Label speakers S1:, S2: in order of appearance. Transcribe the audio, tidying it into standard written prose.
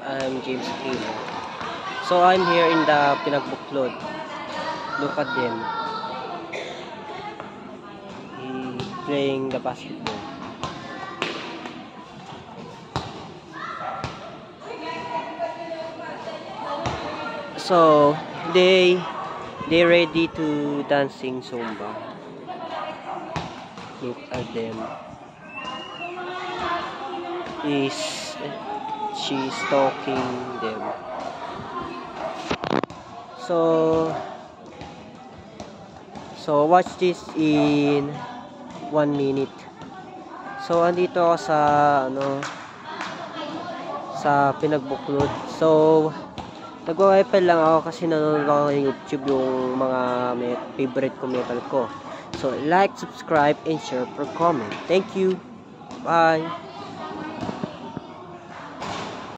S1: I'm James Aquino. So I'm here in the Pinagbuklod. Look at them. He's playing the basketball. So they ready to dancing Zumba. Look at them. She's talking them. So watch this in 1 minute. So andito ako sa Pinagbuklod. So nagwa-wifi lang ako kasi nanonood ako ng YouTube yung mga favorite ko metal ko. So like, subscribe, and share for comment. Thank you. Bye.